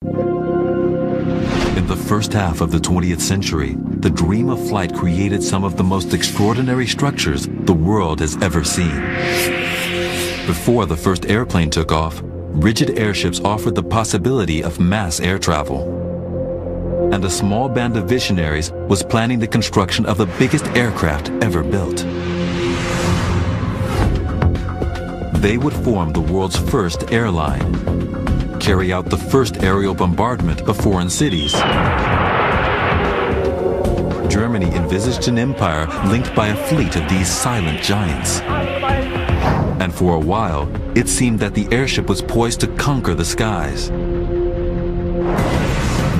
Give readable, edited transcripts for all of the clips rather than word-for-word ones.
In the first half of the 20th century, the dream of flight created some of the most extraordinary structures the world has ever seen. Before the first airplane took off, rigid airships offered the possibility of mass air travel. And a small band of visionaries was planning the construction of the biggest aircraft ever built. They would form the world's first airline, carry out the first aerial bombardment of foreign cities. Germany envisaged an empire linked by a fleet of these silent giants. And for a while, it seemed that the airship was poised to conquer the skies.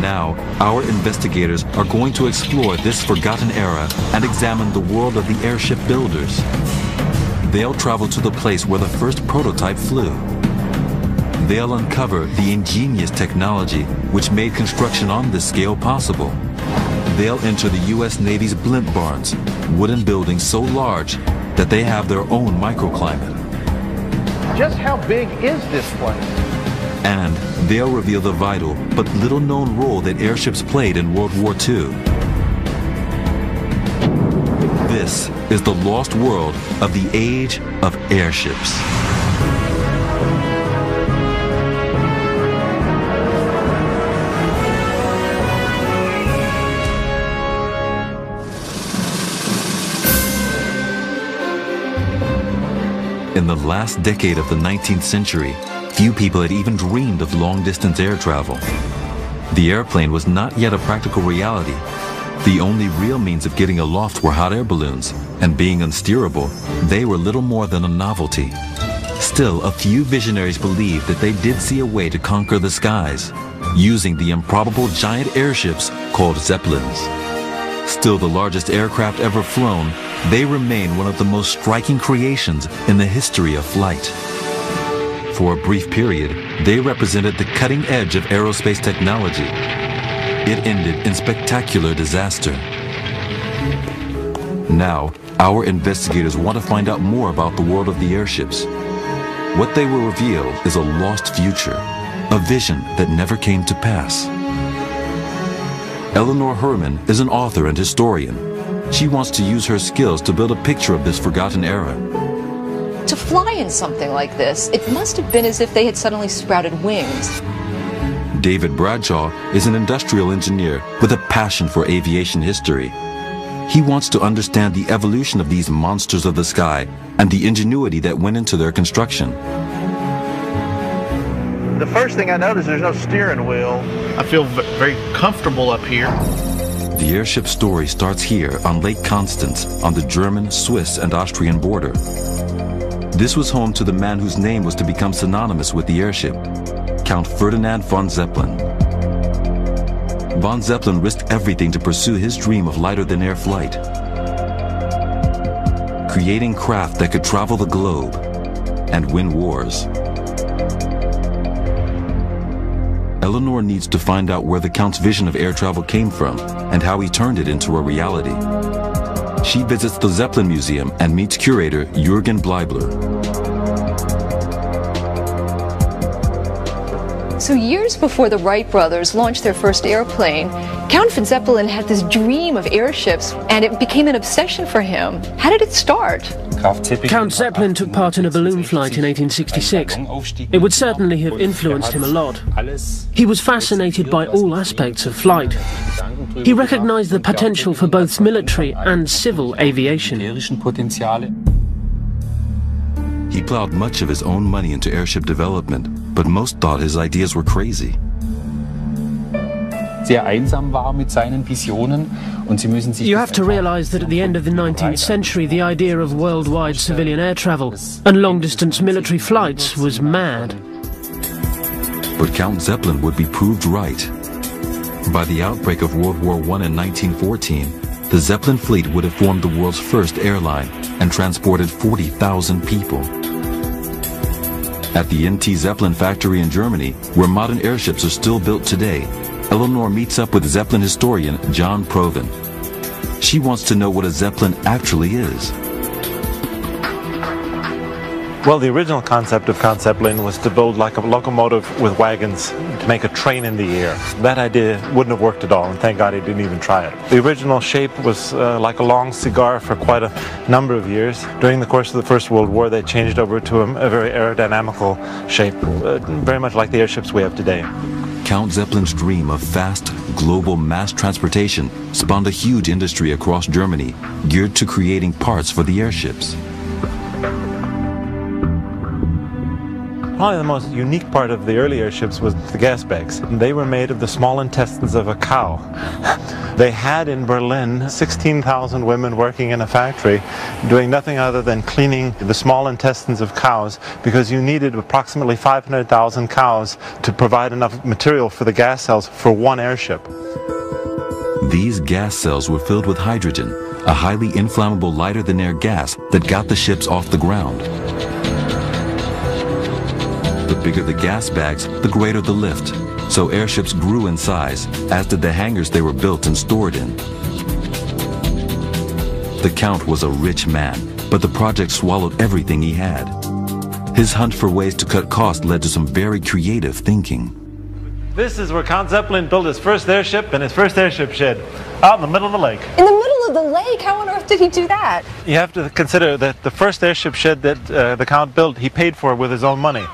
Now, our investigators are going to explore this forgotten era and examine the world of the airship builders. They'll travel to the place where the first prototype flew. They'll uncover the ingenious technology which made construction on this scale possible. They'll enter the U.S. Navy's blimp barns, wooden buildings so large that they have their own microclimate. Just how big is this place? And they'll reveal the vital but little-known role that airships played in World War II. This is the lost world of the age of airships. In the last decade of the 19th century, few people had even dreamed of long-distance air travel. The airplane was not yet a practical reality. The only real means of getting aloft were hot air balloons, and being unsteerable, they were little more than a novelty. Still, a few visionaries believed that they did see a way to conquer the skies, using the improbable giant airships called Zeppelins. Still the largest aircraft ever flown, they remain one of the most striking creations in the history of flight. For a brief period, they represented the cutting edge of aerospace technology. It ended in spectacular disaster. Now, our investigators want to find out more about the world of the airships. What they will reveal is a lost future, a vision that never came to pass. Eleanor Herman is an author and historian. She wants to use her skills to build a picture of this forgotten era. To fly in something like this, it must have been as if they had suddenly sprouted wings. David Bradshaw is an industrial engineer with a passion for aviation history. He wants to understand the evolution of these monsters of the sky and the ingenuity that went into their construction. The first thing I notice, there's no steering wheel. I feel very comfortable up here. The airship story starts here on Lake Constance on the German, Swiss, and Austrian border. This was home to the man whose name was to become synonymous with the airship, Count Ferdinand von Zeppelin. Von Zeppelin risked everything to pursue his dream of lighter-than-air flight, creating craft that could travel the globe and win wars. Eleanor needs to find out where the Count's vision of air travel came from and how he turned it into a reality. She visits the Zeppelin Museum and meets curator Jürgen Bleibler. So years before the Wright brothers launched their first airplane, Count von Zeppelin had this dream of airships, and it became an obsession for him. How did it start? Count Zeppelin took part in a balloon flight in 1866. It would certainly have influenced him a lot. He was fascinated by all aspects of flight. He recognized the potential for both military and civil aviation. He plowed much of his own money into airship development, but most thought his ideas were crazy. You have to realize that at the end of the 19th century, the idea of worldwide civilian air travel and long-distance military flights was mad. But Count Zeppelin would be proved right. By the outbreak of World War I in 1914, the Zeppelin fleet would have formed the world's first airline and transported 40,000 people. At the NT Zeppelin factory in Germany, where modern airships are still built today, Eleanor meets up with Zeppelin historian John Proven. She wants to know what a Zeppelin actually is. Well, the original concept of Count Zeppelin was to build like a locomotive with wagons to make a train in the air. That idea wouldn't have worked at all, and thank God he didn't even try it. The original shape was like a long cigar for quite a number of years. During the course of the First World War, they changed over to a very aerodynamical shape, very much like the airships we have today. Count Zeppelin's dream of fast, global mass transportation spawned a huge industry across Germany geared to creating parts for the airships. Probably the most unique part of the early airships was the gas bags. They were made of the small intestines of a cow. They had in Berlin 16,000 women working in a factory doing nothing other than cleaning the small intestines of cows, because you needed approximately 500,000 cows to provide enough material for the gas cells for one airship. These gas cells were filled with hydrogen, a highly inflammable lighter-than-air gas that got the ships off the ground. The bigger the gas bags, the greater the lift. So airships grew in size, as did the hangars they were built and stored in. The Count was a rich man, but the project swallowed everything he had. His hunt for ways to cut costs led to some very creative thinking. This is where Count Zeppelin built his first airship and his first airship shed, out in the middle of the lake. In the middle of the lake? How on earth did he do that? You have to consider that the first airship shed that the Count built, he paid for with his own money.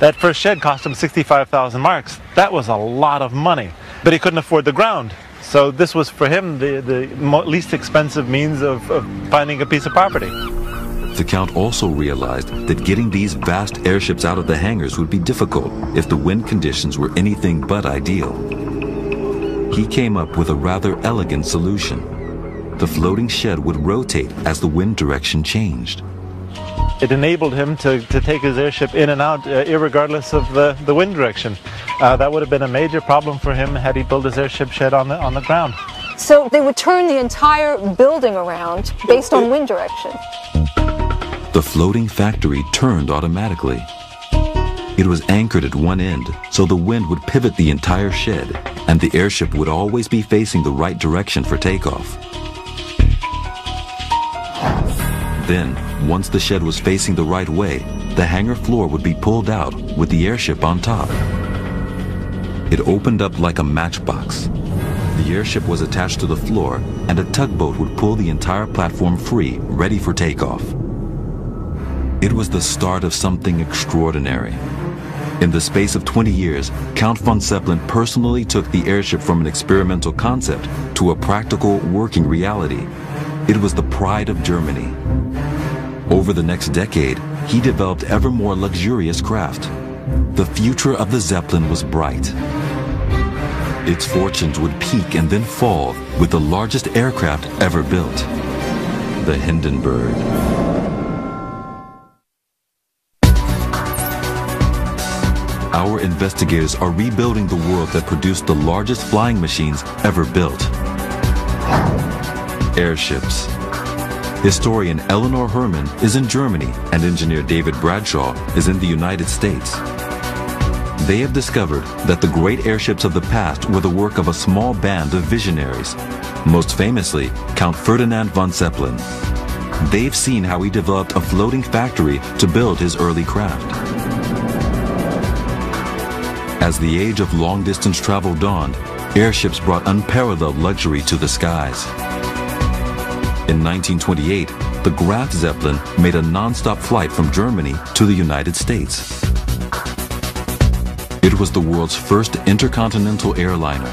That first shed cost him 65,000 marks. That was a lot of money, but he couldn't afford the ground. So this was for him the least expensive means of finding a piece of property. The Count also realized that getting these vast airships out of the hangars would be difficult if the wind conditions were anything but ideal. He came up with a rather elegant solution. The floating shed would rotate as the wind direction changed. It enabled him to take his airship in and out irregardless of the wind direction. That would have been a major problem for him had he built his airship shed on the ground. So they would turn the entire building around based on wind direction. The floating factory turned automatically. It was anchored at one end, so the wind would pivot the entire shed, and the airship would always be facing the right direction for takeoff. Then, once the shed was facing the right way, the hangar floor would be pulled out with the airship on top. It opened up like a matchbox. The airship was attached to the floor, and a tugboat would pull the entire platform free, ready for takeoff. It was the start of something extraordinary. In the space of 20 years, Count von Zeppelin personally took the airship from an experimental concept to a practical, working reality. It was the pride of Germany. Over the next decade, he developed ever more luxurious craft. The future of the Zeppelin was bright. Its fortunes would peak and then fall with the largest aircraft ever built, the Hindenburg. Our investigators are rebuilding the world that produced the largest flying machines ever built. Airships. Historian Eleanor Herman is in Germany and engineer David Bradshaw is in the United States. They have discovered that the great airships of the past were the work of a small band of visionaries, most famously Count Ferdinand von Zeppelin. They've seen how he developed a floating factory to build his early craft. As the age of long-distance travel dawned, airships brought unparalleled luxury to the skies. In 1928, the Graf Zeppelin made a non-stop flight from Germany to the United States. It was the world's first intercontinental airliner.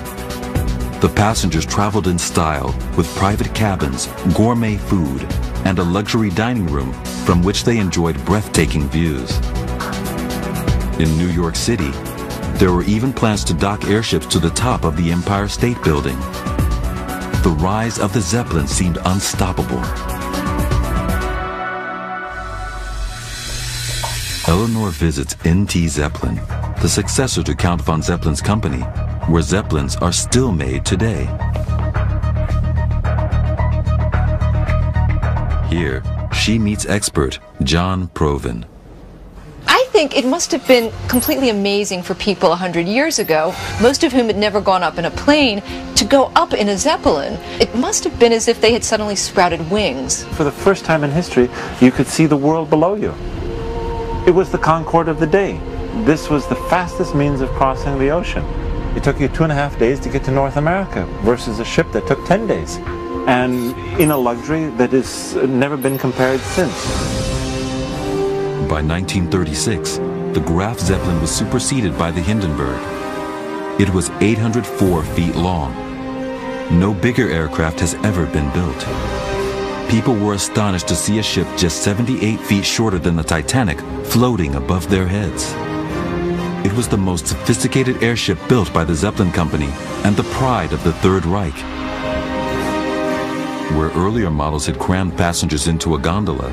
The passengers traveled in style with private cabins, gourmet food, and a luxury dining room from which they enjoyed breathtaking views. In New York City, there were even plans to dock airships to the top of the Empire State Building. The rise of the Zeppelin seemed unstoppable. Eleanor visits NT Zeppelin, the successor to Count von Zeppelin's company, where Zeppelins are still made today. Here, she meets expert John Proven. I think it must have been completely amazing for people 100 years ago, most of whom had never gone up in a plane, to go up in a Zeppelin. It must have been as if they had suddenly sprouted wings. For the first time in history, you could see the world below you. It was the Concorde of the day. This was the fastest means of crossing the ocean. It took you 2.5 days to get to North America versus a ship that took 10 days. And in a luxury that has never been compared since. By 1936, the Graf Zeppelin was superseded by the Hindenburg. It was 804 feet long. No bigger aircraft has ever been built. People were astonished to see a ship just 78 feet shorter than the Titanic floating above their heads. It was the most sophisticated airship built by the Zeppelin Company and the pride of the Third Reich. Where earlier models had crammed passengers into a gondola,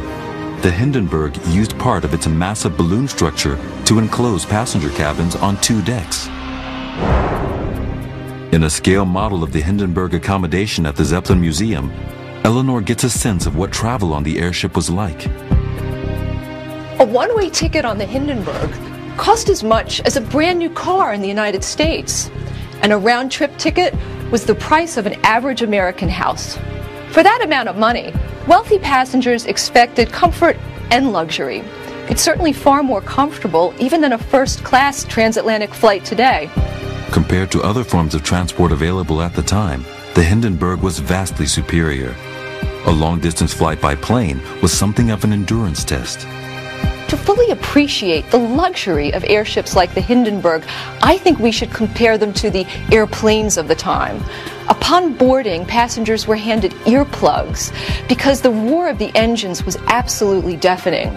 the Hindenburg used part of its massive balloon structure to enclose passenger cabins on 2 decks. In a scale model of the Hindenburg accommodation at the Zeppelin Museum, Eleanor gets a sense of what travel on the airship was like. A one-way ticket on the Hindenburg cost as much as a brand new car in the United States, and a round-trip ticket was the price of an average American house. For that amount of money, wealthy passengers expected comfort and luxury. It's certainly far more comfortable even than a first-class transatlantic flight today. Compared to other forms of transport available at the time, the Hindenburg was vastly superior. A long-distance flight by plane was something of an endurance test. To fully appreciate the luxury of airships like the Hindenburg, I think we should compare them to the airplanes of the time. Upon boarding, passengers were handed earplugs because the roar of the engines was absolutely deafening.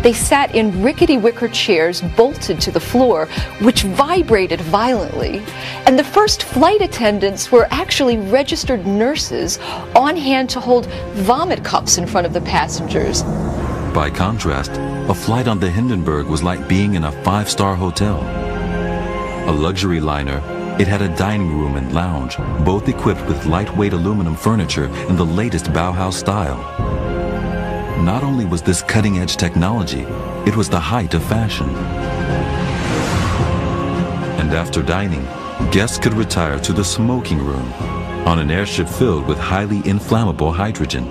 They sat in rickety wicker chairs bolted to the floor, which vibrated violently. And the first flight attendants were actually registered nurses on hand to hold vomit cups in front of the passengers. By contrast, a flight on the Hindenburg was like being in a 5-star hotel. A luxury liner, it had a dining room and lounge, both equipped with lightweight aluminum furniture in the latest Bauhaus style. Not only was this cutting-edge technology, it was the height of fashion. And after dining, guests could retire to the smoking room on an airship filled with highly inflammable hydrogen.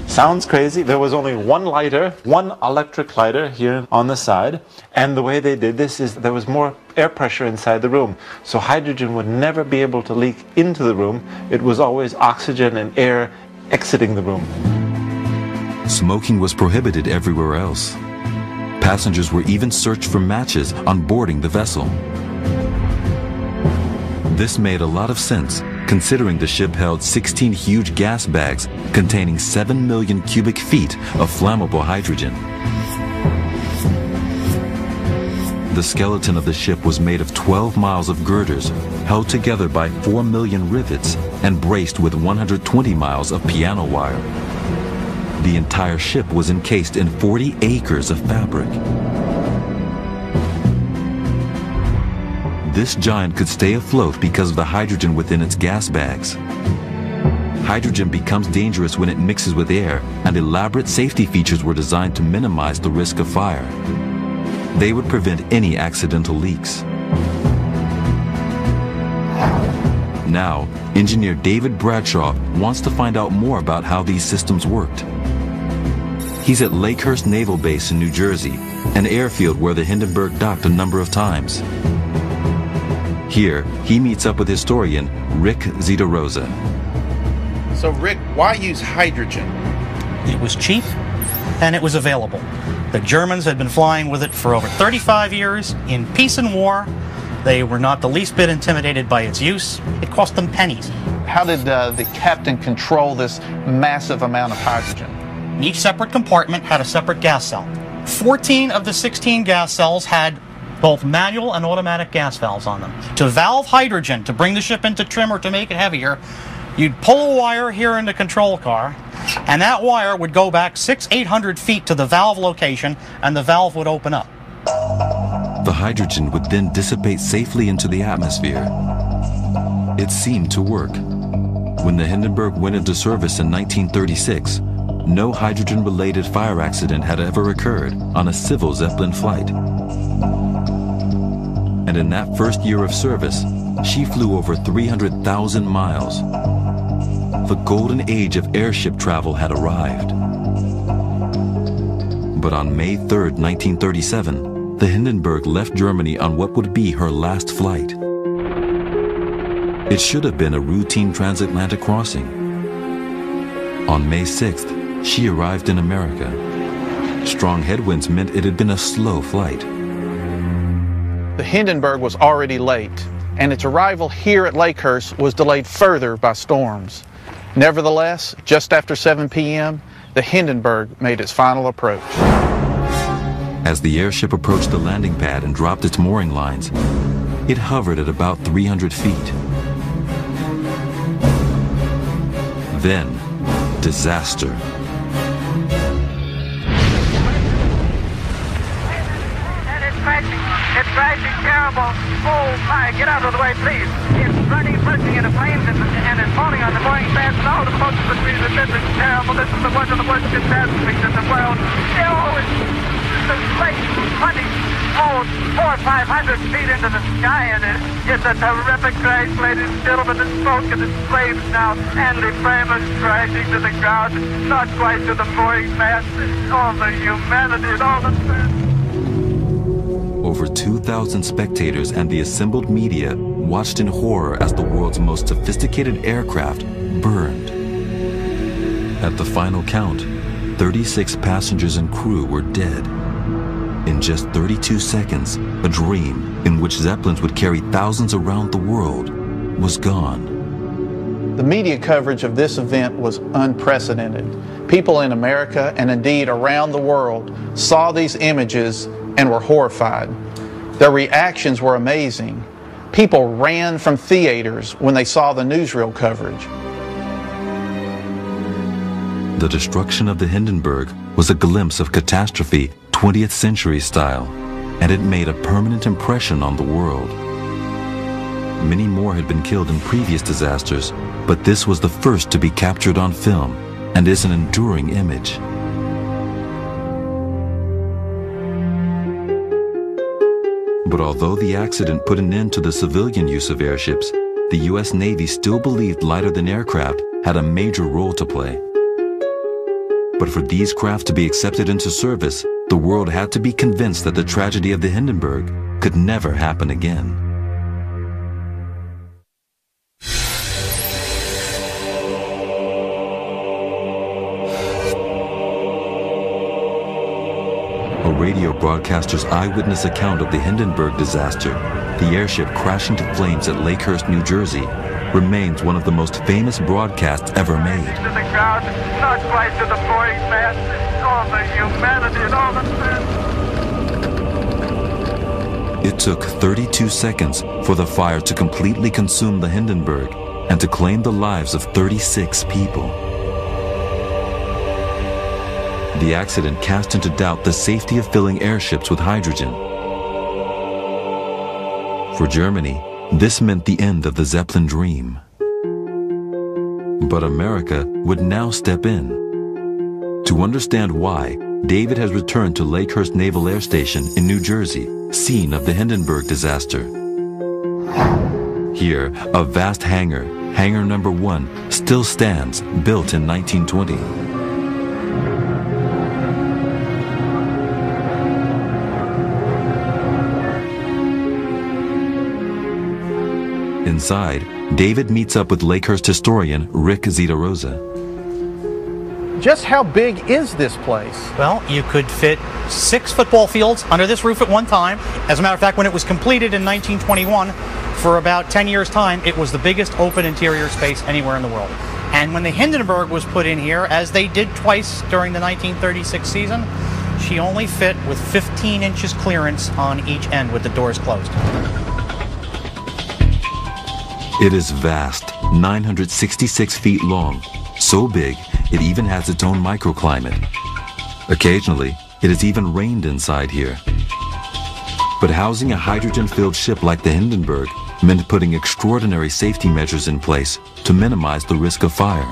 Sounds crazy. There was only one lighter, one electric lighter here on the side. And the way they did this is there was more air pressure inside the room. So hydrogen would never be able to leak into the room. It was always oxygen and air exiting the room. Smoking was prohibited everywhere else. Passengers were even searched for matches on boarding the vessel. This made a lot of sense, considering the ship held 16 huge gas bags containing 7 million cubic feet of flammable hydrogen. The skeleton of the ship was made of 12 miles of girders, held together by 4 million rivets and braced with 120 miles of piano wire. The entire ship was encased in 40 acres of fabric. This giant could stay afloat because of the hydrogen within its gas bags. Hydrogen becomes dangerous when it mixes with air, and elaborate safety features were designed to minimize the risk of fire. They would prevent any accidental leaks. Now, engineer David Bradshaw wants to find out more about how these systems worked. He's at Lakehurst Naval Base in New Jersey, an airfield where the Hindenburg docked a number of times. Here, he meets up with historian Rick Zitarosa. So Rick, why use hydrogen? It was cheap and it was available. The Germans had been flying with it for over 35 years. In peace and war, they were not the least bit intimidated by its use. It cost them pennies. How did the captain control this massive amount of hydrogen? Each separate compartment had a separate gas cell. 14 of the 16 gas cells had both manual and automatic gas valves on them. To valve hydrogen, to bring the ship into trim or to make it heavier, you'd pull a wire here in the control car, and that wire would go back 600-800 feet to the valve location, and the valve would open up. The hydrogen would then dissipate safely into the atmosphere. It seemed to work. When the Hindenburg went into service in 1936, no hydrogen-related fire accident had ever occurred on a civil Zeppelin flight. And in that first year of service, she flew over 300,000 miles. The golden age of airship travel had arrived. But on May 3, 1937, the Hindenburg left Germany on what would be her last flight. It should have been a routine transatlantic crossing. On May 6th, she arrived in America. Strong headwinds meant it had been a slow flight. The Hindenburg was already late, and its arrival here at Lakehurst was delayed further by storms. Nevertheless, just after 7 p.m., the Hindenburg made its final approach. As the airship approached the landing pad and dropped its mooring lines, it hovered at about 300 feet. Then, disaster. It's crashing terrible. Oh my, get out of the way, please. It's running, pushing into flames and it's falling on the mooring fast and all the boats between the ships. It's terrible. This is one of the worst catastrophes in the world. Oh, the plane running 400 or 500 feet into the sky, and it's a terrific crash, ladies and gentlemen. The smoke and the flames now, and the frame is crashing to the ground, not quite to the mooring mast. All the humanity and all the... Over 2,000 spectators and the assembled media watched in horror as the world's most sophisticated aircraft burned. At the final count, 36 passengers and crew were dead. In just 32 seconds, a dream in which Zeppelins would carry thousands around the world was gone. The media coverage of this event was unprecedented. People in America and indeed around the world saw these images and were horrified. Their reactions were amazing. People ran from theaters when they saw the newsreel coverage. The destruction of the Hindenburg was a glimpse of catastrophe 20th century style, and it made a permanent impression on the world. Many more had been killed in previous disasters, but this was the first to be captured on film and is an enduring image. But although the accident put an end to the civilian use of airships, the U.S. Navy still believed lighter-than aircraft had a major role to play. But for these craft to be accepted into service, the world had to be convinced that the tragedy of the Hindenburg could never happen again. A radio broadcaster's eyewitness account of the Hindenburg disaster, the airship crashing to flames at Lakehurst, New Jersey, remains one of the most famous broadcasts ever made. To the ground, not quite to the mooring mast. All the humanity and all the... It took 32 seconds for the fire to completely consume the Hindenburg and to claim the lives of 36 people. The accident cast into doubt the safety of filling airships with hydrogen. For Germany, this meant the end of the Zeppelin dream. But America would now step in. To understand why, David has returned to Lakehurst Naval Air Station in New Jersey, scene of the Hindenburg disaster. Here, a vast hangar, Hangar Number 1, still stands, built in 1920. Inside, David meets up with Lakehurst historian Rick Zitarosa. Just how big is this place? Well, you could fit 6 football fields under this roof at one time. As a matter of fact, when it was completed in 1921, for about 10 years' time, it was the biggest open interior space anywhere in the world. And when the Hindenburg was put in here, as they did twice during the 1936 season, she only fit with 15 inches clearance on each end with the doors closed. It is vast, 966 feet long, so big it even has its own microclimate. Occasionally, it has even rained inside here. But housing a hydrogen-filled ship like the Hindenburg meant putting extraordinary safety measures in place to minimize the risk of fire.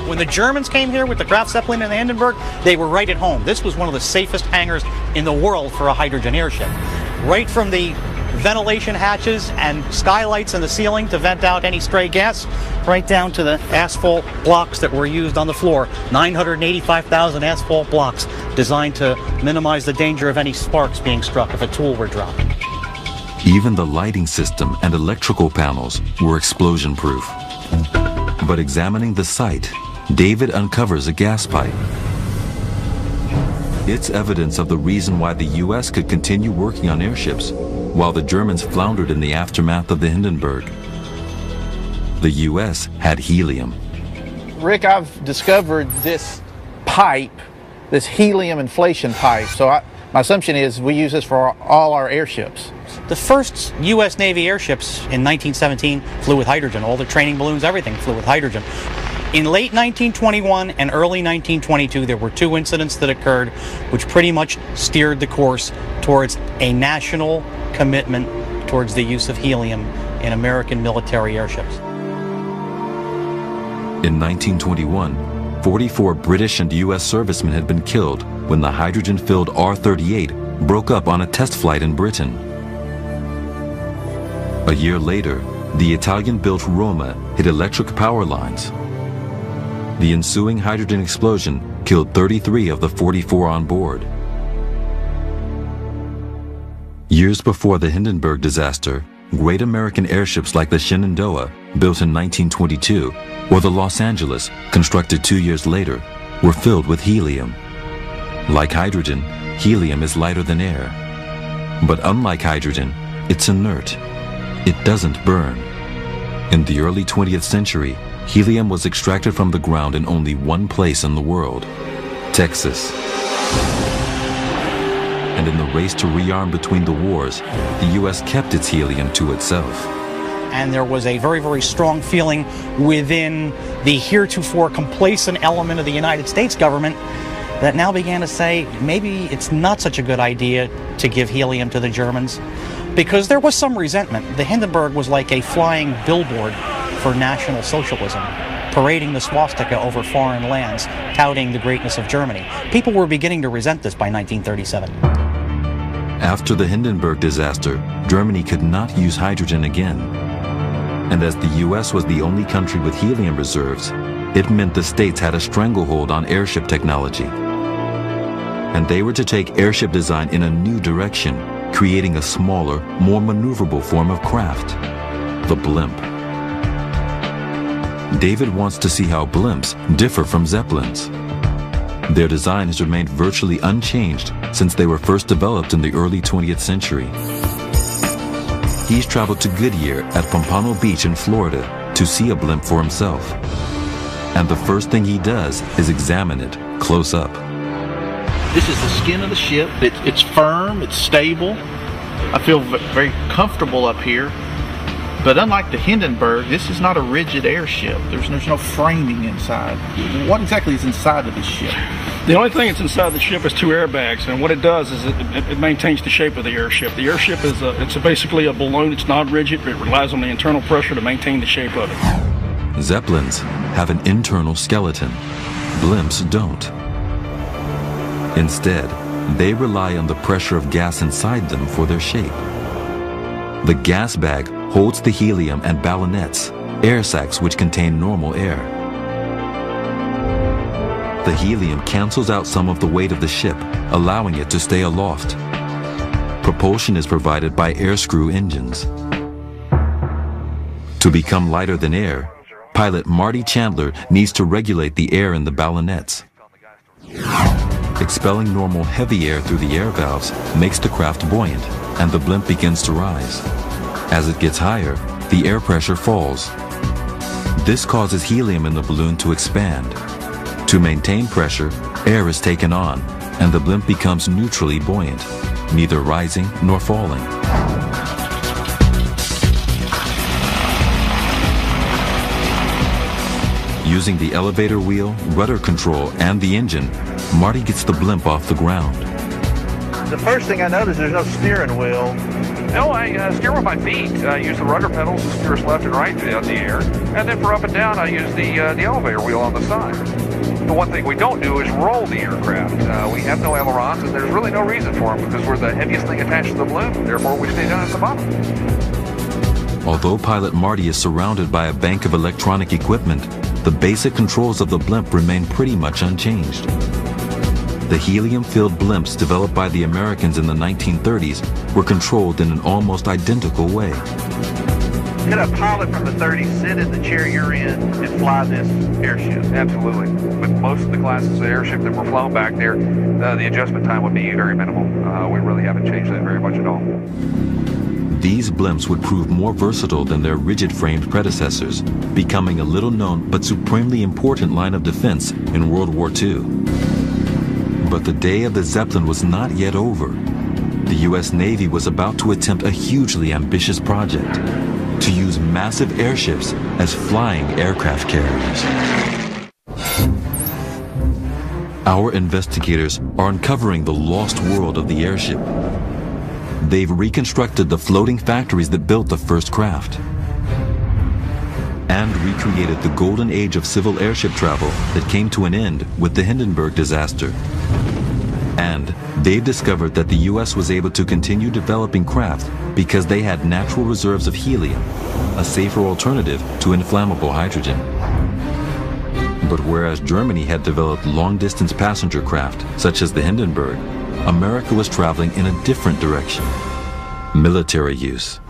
When the Germans came here with the Graf Zeppelin and the Hindenburg, they were right at home. This was one of the safest hangars in the world for a hydrogen airship. Right from the ventilation hatches and skylights in the ceiling to vent out any stray gas, right down to the asphalt blocks that were used on the floor. 985,000 asphalt blocks designed to minimize the danger of any sparks being struck if a tool were dropped. Even the lighting system and electrical panels were explosion-proof. But examining the site, David uncovers a gas pipe. It's evidence of the reason why the U.S. could continue working on airships while the Germans floundered in the aftermath of the Hindenburg. The U.S. had helium. Rick, I've discovered this pipe, this helium inflation pipe. So my assumption is we use this for all our airships. The first U.S. Navy airships in 1917 flew with hydrogen. All the training balloons, everything flew with hydrogen. In late 1921 and early 1922, there were two incidents that occurred which pretty much steered the course towards a national commitment towards the use of helium in American military airships. In 1921, 44 British and U.S. servicemen had been killed when the hydrogen-filled R-38 broke up on a test flight in Britain. A year later, the Italian-built Roma hit electric power lines. The ensuing hydrogen explosion killed 33 of the 44 on board. Years before the Hindenburg disaster, great American airships like the Shenandoah, built in 1922, or the Los Angeles, constructed 2 years later, were filled with helium. Like hydrogen, helium is lighter than air. But unlike hydrogen, it's inert. It doesn't burn. In the early 20th century, helium was extracted from the ground in only one place in the world, Texas. And in the race to rearm between the wars, the U.S. kept its helium to itself. And there was a very, very strong feeling within the heretofore complacent element of the United States government that now began to say maybe it's not such a good idea to give helium to the Germans, because there was some resentment. The Hindenburg was like a flying billboard for National Socialism, parading the swastika over foreign lands, touting the greatness of Germany. People were beginning to resent this by 1937. After the Hindenburg disaster, Germany could not use hydrogen again. And as the U.S. was the only country with helium reserves, it meant the states had a stranglehold on airship technology. And they were to take airship design in a new direction, creating a smaller, more maneuverable form of craft, the blimp. David wants to see how blimps differ from zeppelins. Their design has remained virtually unchanged since they were first developed in the early 20th century. He's traveled to Goodyear at Pompano Beach in Florida to see a blimp for himself. And the first thing he does is examine it close up. This is the skin of the ship. It's firm, it's stable. I feel very comfortable up here. But unlike the Hindenburg, this is not a rigid airship. There's no framing inside. What exactly is inside of this ship? The only thing that's inside the ship is two airbags, and what it does is it maintains the shape of the airship. The airship is it's basically a balloon. It's not rigid. It relies on the internal pressure to maintain the shape of it. Zeppelins have an internal skeleton. Blimps don't. Instead, they rely on the pressure of gas inside them for their shape. The gas bag holds the helium and ballonets, air sacs which contain normal air. The helium cancels out some of the weight of the ship, allowing it to stay aloft. Propulsion is provided by air screw engines. To become lighter than air, pilot Marty Chandler needs to regulate the air in the ballonets. Expelling normal heavy air through the air valves makes the craft buoyant, and the blimp begins to rise. As it gets higher, the air pressure falls. This causes helium in the balloon to expand. To maintain pressure, air is taken on, and the blimp becomes neutrally buoyant, neither rising nor falling. Using the elevator wheel, rudder control, and the engine, Marty gets the blimp off the ground. The first thing I noticed, there's no steering wheel. No, I steer with my feet. I use the rudder pedals to steer us left and right in the air. And then for up and down, I use the elevator wheel on the side. The one thing we don't do is roll the aircraft. We have no ailerons, and there's really no reason for them because we're the heaviest thing attached to the balloon. Therefore, we stay down at the bottom. Although pilot Marty is surrounded by a bank of electronic equipment, the basic controls of the blimp remain pretty much unchanged. The helium-filled blimps developed by the Americans in the 1930s were controlled in an almost identical way. Could a pilot from the 30s sit in the chair you're in and fly this airship? Absolutely. With most of the classes of airship that were flown back there, the adjustment time would be very minimal. We really haven't changed that very much at all. These blimps would prove more versatile than their rigid-framed predecessors, becoming a little-known but supremely important line of defense in World War II. But the day of the Zeppelin was not yet over. The U.S. Navy was about to attempt a hugely ambitious project: to use massive airships as flying aircraft carriers. Our investigators are uncovering the lost world of the airship. They've reconstructed the floating factories that built the first craft and recreated the golden age of civil airship travel that came to an end with the Hindenburg disaster. And they've discovered that the U.S. was able to continue developing craft because they had natural reserves of helium, a safer alternative to inflammable hydrogen. But whereas Germany had developed long-distance passenger craft, such as the Hindenburg, America was traveling in a different direction: military use.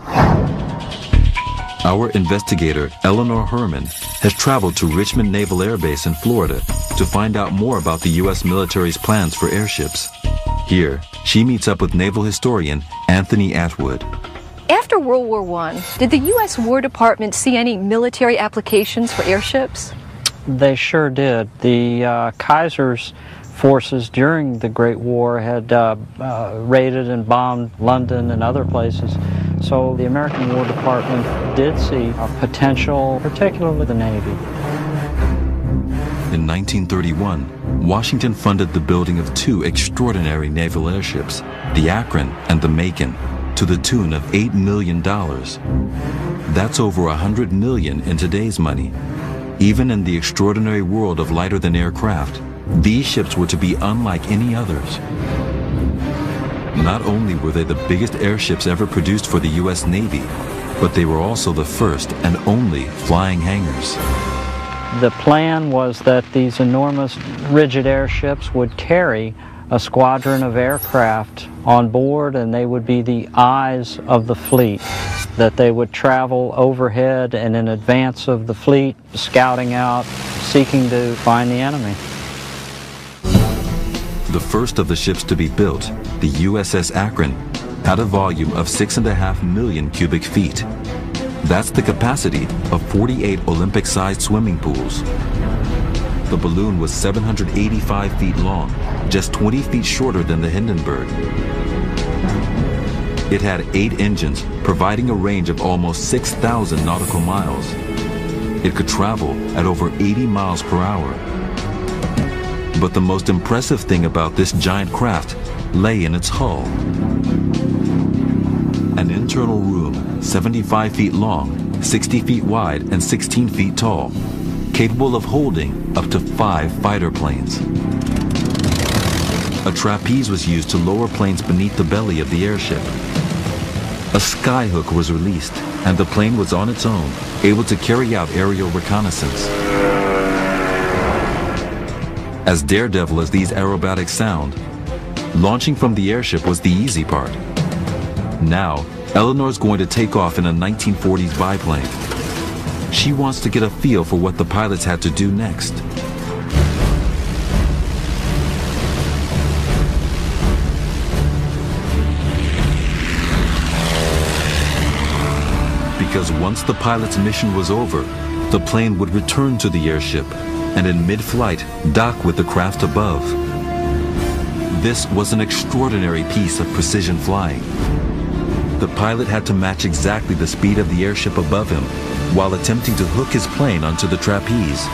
Our investigator, Eleanor Herman, has traveled to Richmond Naval Air Base in Florida to find out more about the U.S. military's plans for airships. Here, she meets up with naval historian Anthony Atwood. After World War I, did the U.S. War Department see any military applications for airships? They sure did. The Kaiser's forces during the Great War had raided and bombed London and other places. So the American War Department did see a potential, particularly the Navy. In 1931, Washington funded the building of two extraordinary naval airships, the Akron and the Macon, to the tune of $8 million. That's over $100 million in today's money. Even in the extraordinary world of lighter-than-air craft, these ships were to be unlike any others. Not only were they the biggest airships ever produced for the U.S. Navy, but they were also the first and only flying hangars. The plan was that these enormous rigid airships would carry a squadron of aircraft on board, and they would be the eyes of the fleet, that they would travel overhead and in advance of the fleet, scouting out, seeking to find the enemy. The first of the ships to be built, the USS Akron, had a volume of 6.5 million cubic feet. That's the capacity of 48 Olympic-sized swimming pools. The balloon was 785 feet long, just 20 feet shorter than the Hindenburg. It had 8 engines, providing a range of almost 6,000 nautical miles. It could travel at over 80 miles per hour. But the most impressive thing about this giant craft lay in its hull. An internal room, 75 feet long, 60 feet wide, and 16 feet tall, capable of holding up to 5 fighter planes. A trapeze was used to lower planes beneath the belly of the airship. A skyhook was released, and the plane was on its own, able to carry out aerial reconnaissance. As daredevil as these aerobatics sound, launching from the airship was the easy part. Now, Eleanor's going to take off in a 1940s biplane. She wants to get a feel for what the pilots had to do next. Because once the pilot's mission was over, the plane would return to the airship and in mid-flight dock with the craft above. This was an extraordinary piece of precision flying. The pilot had to match exactly the speed of the airship above him while attempting to hook his plane onto the trapeze.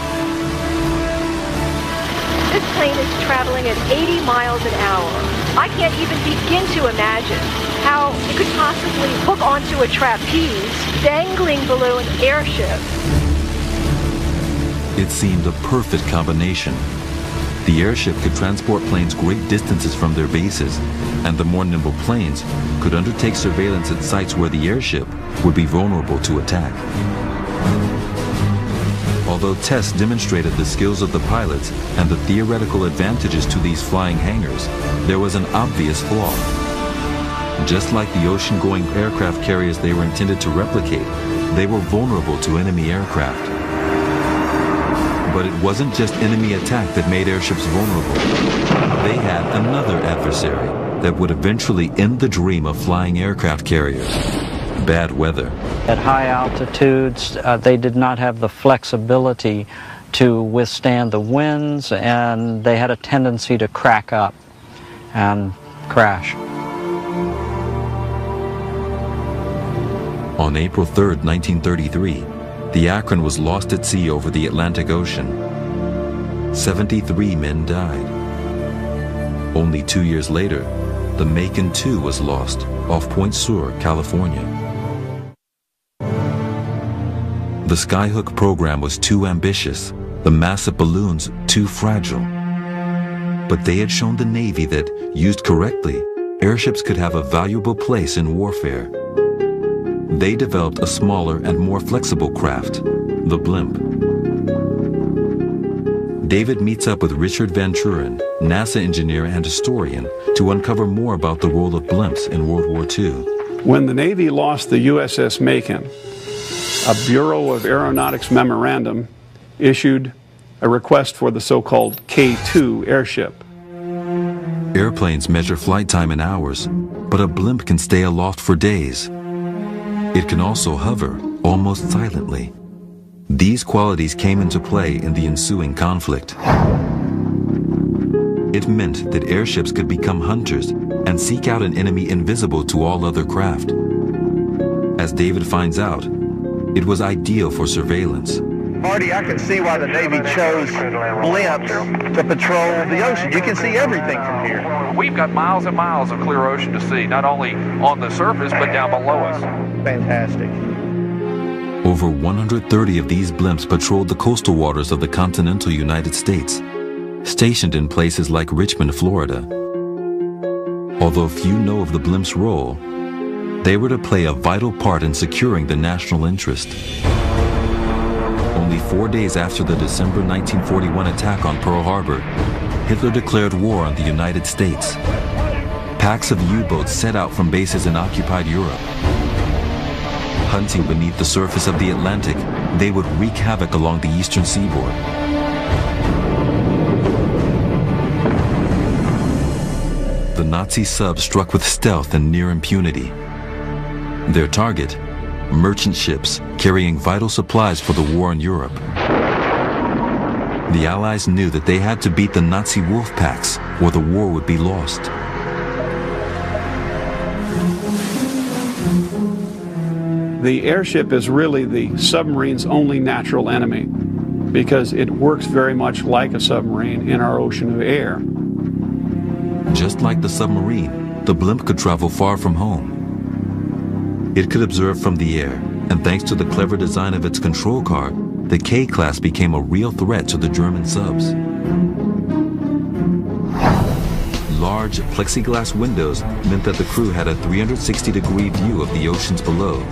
This plane is traveling at 80 miles an hour. I can't even begin to imagine how it could possibly hook onto a trapeze dangling below an airship. It seemed a perfect combination, The airship could transport planes great distances from their bases, and the more nimble planes could undertake surveillance at sites where the airship would be vulnerable to attack. Although tests demonstrated the skills of the pilots and the theoretical advantages to these flying hangars, there was an obvious flaw. Just like the ocean-going aircraft carriers they were intended to replicate, they were vulnerable to enemy aircraft. But it wasn't just enemy attack that made airships vulnerable. They had another adversary that would eventually end the dream of flying aircraft carriers: bad weather. At high altitudes, they did not have the flexibility to withstand the winds, and they had a tendency to crack up and crash. On April 3, 1933, the Akron was lost at sea over the Atlantic Ocean. 73 men died. Only 2 years later, the Macon II was lost off Point Sur, California. The Skyhook program was too ambitious, the massive balloons too fragile. But they had shown the Navy that, used correctly, airships could have a valuable place in warfare. They developed a smaller and more flexible craft, the blimp. David meets up with Richard Van Turen, NASA engineer and historian, to uncover more about the role of blimps in World War II. When the Navy lost the USS Macon, a Bureau of Aeronautics memorandum issued a request for the so-called K-2 airship. Airplanes measure flight time in hours, but a blimp can stay aloft for days. It can also hover, almost silently. These qualities came into play in the ensuing conflict. It meant that airships could become hunters and seek out an enemy invisible to all other craft. As David finds out, it was ideal for surveillance. Marty, I can see why the Navy chose blimps to patrol the ocean. You can see everything from here. We've got miles and miles of clear ocean to see, not only on the surface, but down below us. Fantastic. Over 130 of these blimps patrolled the coastal waters of the continental United States, stationed in places like Richmond, Florida. Although few know of the blimp's role, they were to play a vital part in securing the national interest. Only 4 days after the December 1941 attack on Pearl Harbor, Hitler declared war on the United States. Packs of U-boats set out from bases in occupied Europe. Hunting beneath the surface of the Atlantic, they would wreak havoc along the eastern seaboard. The Nazi subs struck with stealth and near impunity. Their target, merchant ships carrying vital supplies for the war in Europe. The Allies knew that they had to beat the Nazi wolf packs or the war would be lost. The airship is really the submarine's only natural enemy because it works very much like a submarine in our ocean of air. Just like the submarine, the blimp could travel far from home. It could observe from the air, and thanks to the clever design of its control car, the K-class became a real threat to the German subs. Large plexiglass windows meant that the crew had a 360-degree view of the oceans below.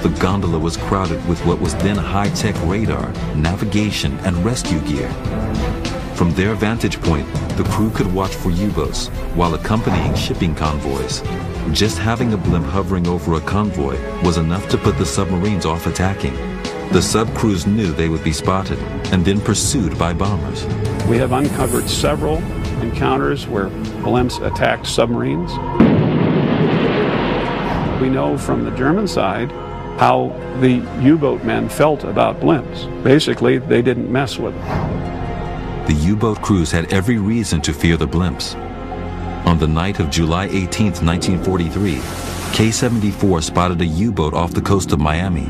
The gondola was crowded with what was then high-tech radar, navigation, and rescue gear. From their vantage point, the crew could watch for U-boats while accompanying shipping convoys. Just having a blimp hovering over a convoy was enough to put the submarines off attacking. The sub-crews knew they would be spotted and then pursued by bombers. We have uncovered several encounters where blimps attacked submarines. We know from the German side how the U-boat men felt about blimps. Basically, they didn't mess with them. The U-boat crews had every reason to fear the blimps. On the night of July 18, 1943, K-74 spotted a U-boat off the coast of Miami.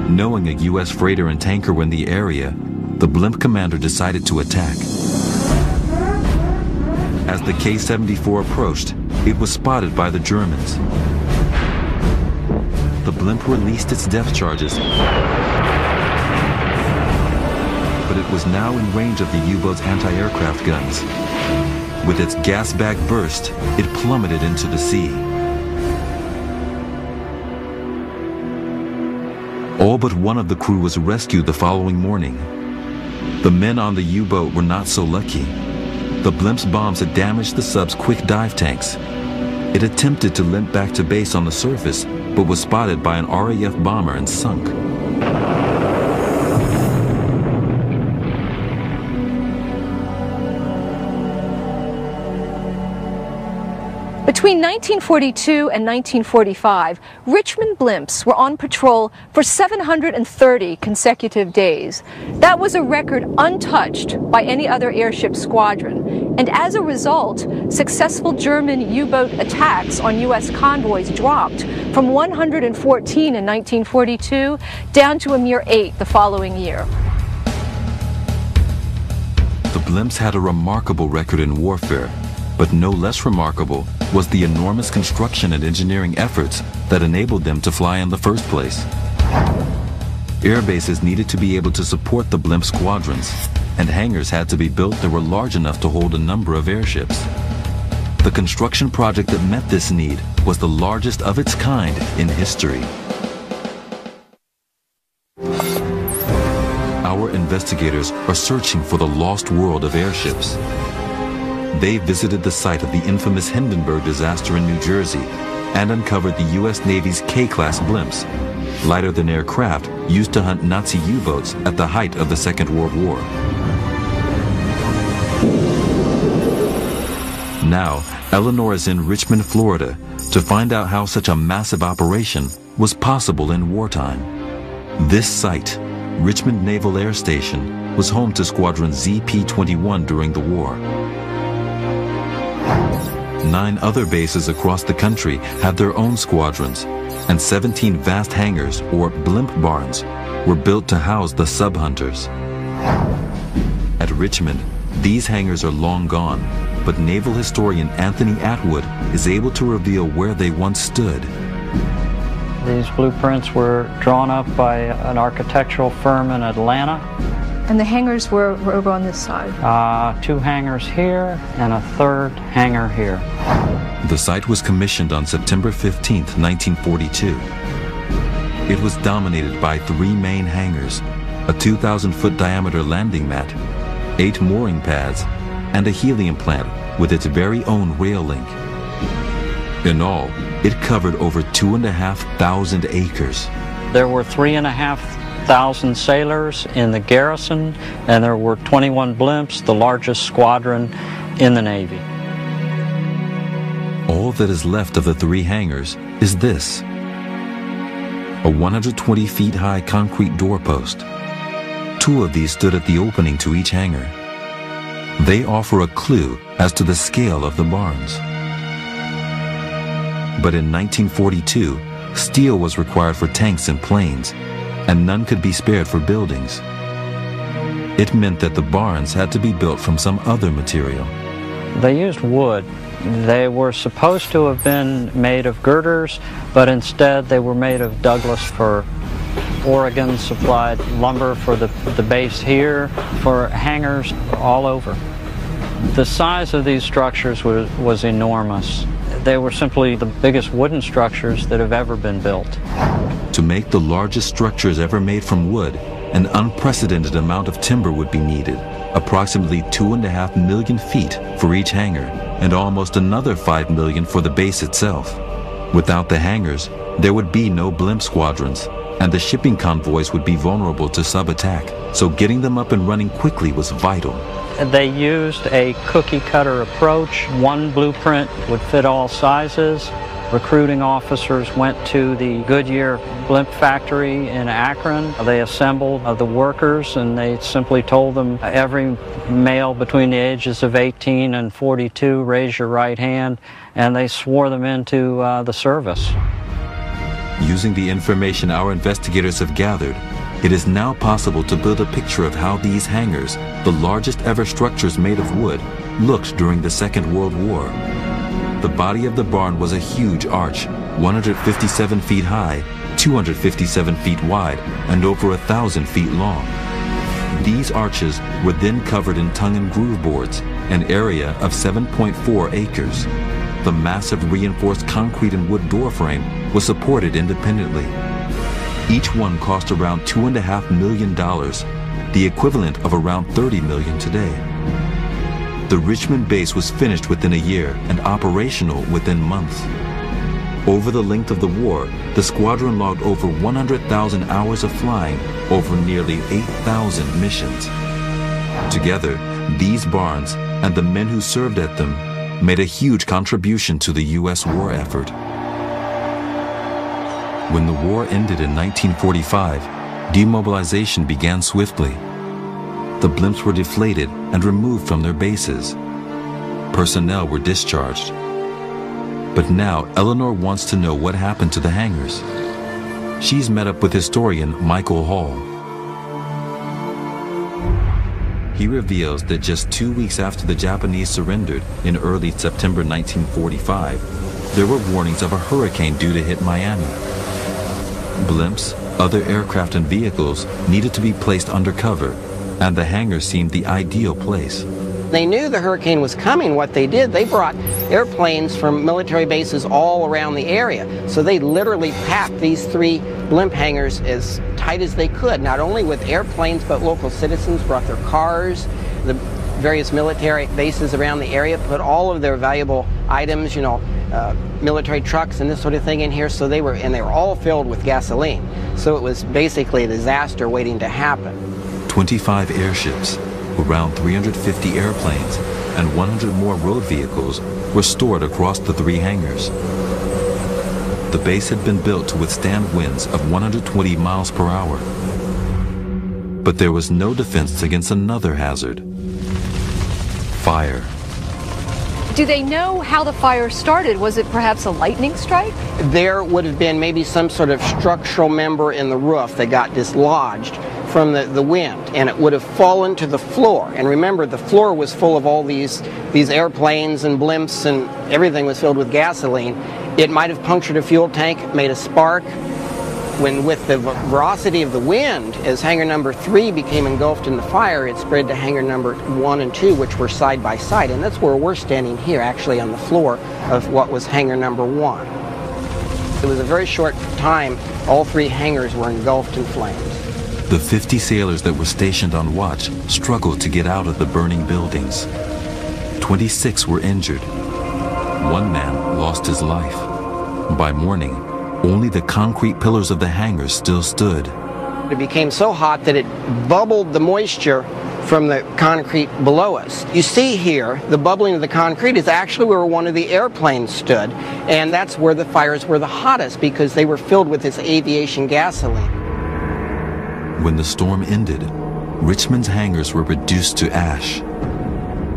Knowing a U.S. freighter and tanker were in the area, the blimp commander decided to attack. As the K-74 approached, it was spotted by the Germans. The blimp released its depth charges but it was now in range of the U-boat's anti-aircraft guns. With its gas bag burst, it plummeted into the sea. All but one of the crew was rescued the following morning. The men on the U-boat were not so lucky. The blimp's bombs had damaged the sub's quick dive tanks. It attempted to limp back to base on the surface, but was spotted by an RAF bomber and sunk. Between 1942 and 1945, Richmond blimps were on patrol for 730 consecutive days. That was a record untouched by any other airship squadron. And as a result, successful German U-boat attacks on U.S. convoys dropped from 114 in 1942 down to a mere 8 the following year. The blimps had a remarkable record in warfare, but no less remarkable was the enormous construction and engineering efforts that enabled them to fly in the first place. Air bases needed to be able to support the blimp squadrons, and hangars had to be built that were large enough to hold a number of airships. The construction project that met this need was the largest of its kind in history. Our investigators are searching for the lost world of airships. They visited the site of the infamous Hindenburg disaster in New Jersey and uncovered the U.S. Navy's K-class blimps, lighter-than-air craft used to hunt Nazi U-boats at the height of the Second World War. Now, Eleanor is in Richmond, Florida, to find out how such a massive operation was possible in wartime. This site, Richmond Naval Air Station, was home to Squadron ZP-21 during the war. 9 other bases across the country had their own squadrons, and 17 vast hangars, or blimp barns, were built to house the sub-hunters. At Richmond, these hangars are long gone, but naval historian Anthony Atwood is able to reveal where they once stood. These blueprints were drawn up by an architectural firm in Atlanta. And the hangars were over on this side? 2 hangars here and a 3rd hangar here. The site was commissioned on September 15, 1942. It was dominated by 3 main hangars, a 2,000-foot diameter landing mat, 8 mooring pads, and a helium plant with its very own rail link. In all, it covered over 2,500 acres. There were 3,500 sailors in the garrison, and there were 21 blimps, the largest squadron in the Navy. All that is left of the 3 hangars is this: a 120 feet high concrete doorpost. 2 of these stood at the opening to each hangar. They offer a clue as to the scale of the barns. But in 1942, steel was required for tanks and planes, and none could be spared for buildings. It meant that the barns had to be built from some other material. They used wood. They were supposed to have been made of girders, but instead they were made of Douglas fir. Oregon supplied lumber for the base here, for hangars all over. The size of these structures was enormous. They were simply the biggest wooden structures that have ever been built. To make the largest structures ever made from wood, an unprecedented amount of timber would be needed, approximately 2.5 million feet for each hangar, and almost another 5 million for the base itself. Without the hangars, there would be no blimp squadrons, and the shipping convoys would be vulnerable to sub-attack, so getting them up and running quickly was vital. They used a cookie-cutter approach. One blueprint would fit all sizes. Recruiting officers went to the Goodyear blimp factory in Akron. They assembled the workers, and they simply told them, every male between the ages of 18 and 42, raise your right hand, and they swore them into the service. Using the information our investigators have gathered, it is now possible to build a picture of how these hangars, the largest ever structures made of wood, looked during the Second World War. The body of the barn was a huge arch, 157 feet high, 257 feet wide, and over 1,000 feet long. These arches were then covered in tongue and groove boards, an area of 7.4 acres. The massive reinforced concrete and wood door frame was supported independently. Each one cost around $2.5 million, the equivalent of around $30 million today. The Richmond base was finished within a year and operational within months. Over the length of the war, the squadron logged over 100,000 hours of flying over nearly 8,000 missions. Together, these barns and the men who served at them made a huge contribution to the U.S. war effort. When the war ended in 1945, demobilization began swiftly. The blimps were deflated and removed from their bases. Personnel were discharged. But now Eleanor wants to know what happened to the hangars. She's met up with historian Michael Hall. He reveals that just 2 weeks after the Japanese surrendered in early September 1945, there were warnings of a hurricane due to hit Miami. Blimps, other aircraft and vehicles needed to be placed under cover, and the hangar seemed the ideal place. They knew the hurricane was coming. What they did, they brought airplanes from military bases all around the area. So they literally packed these 3 blimp hangars as tight as they could, not only with airplanes, but local citizens brought their cars, the various military bases around the area put all of their valuable items, military trucks and this sort of thing in here. So they were all filled with gasoline. So it was basically a disaster waiting to happen. 25 airships, around 350 airplanes, and 100 more road vehicles were stored across the 3 hangars. The base had been built to withstand winds of 120 miles per hour. But there was no defense against another hazard: fire. Do they know how the fire started? Was it perhaps a lightning strike? There would have been maybe some sort of structural member in the roof that got dislodged from the wind, and it would have fallen to the floor. And remember, the floor was full of all these airplanes and blimps, and everything was filled with gasoline. It might have punctured a fuel tank, made a spark. When with the velocity of the wind, as hangar number 3 became engulfed in the fire, it spread to hangar number 1 and 2, which were side by side. And that's where we're standing here, actually on the floor of what was hangar number 1. It was a very short time, all 3 hangars were engulfed in flames. The 50 sailors that were stationed on watch struggled to get out of the burning buildings. 26 were injured. 1 man lost his life. By morning, only the concrete pillars of the hangars still stood. It became so hot that it bubbled the moisture from the concrete below us. You see here, the bubbling of the concrete is actually where one of the airplanes stood, and that's where the fires were the hottest because they were filled with this aviation gasoline. When the storm ended, Richmond's hangars were reduced to ash.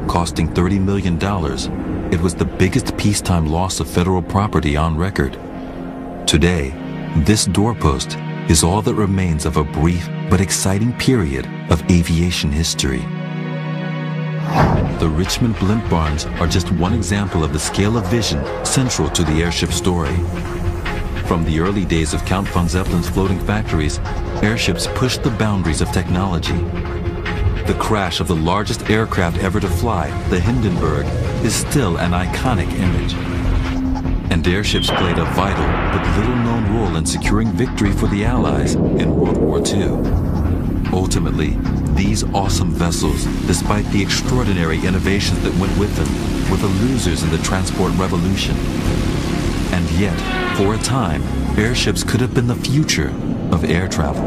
Costing $30 million, it was the biggest peacetime loss of federal property on record. Today, this doorpost is all that remains of a brief but exciting period of aviation history. The Richmond blimp barns are just one example of the scale of vision central to the airship story. From the early days of Count von Zeppelin's floating factories, airships pushed the boundaries of technology. The crash of the largest aircraft ever to fly, the Hindenburg, is still an iconic image. And airships played a vital but little-known role in securing victory for the Allies in World War II. Ultimately, these awesome vessels, despite the extraordinary innovations that went with them, were the losers in the transport revolution. And yet, for a time, airships could have been the future of air travel.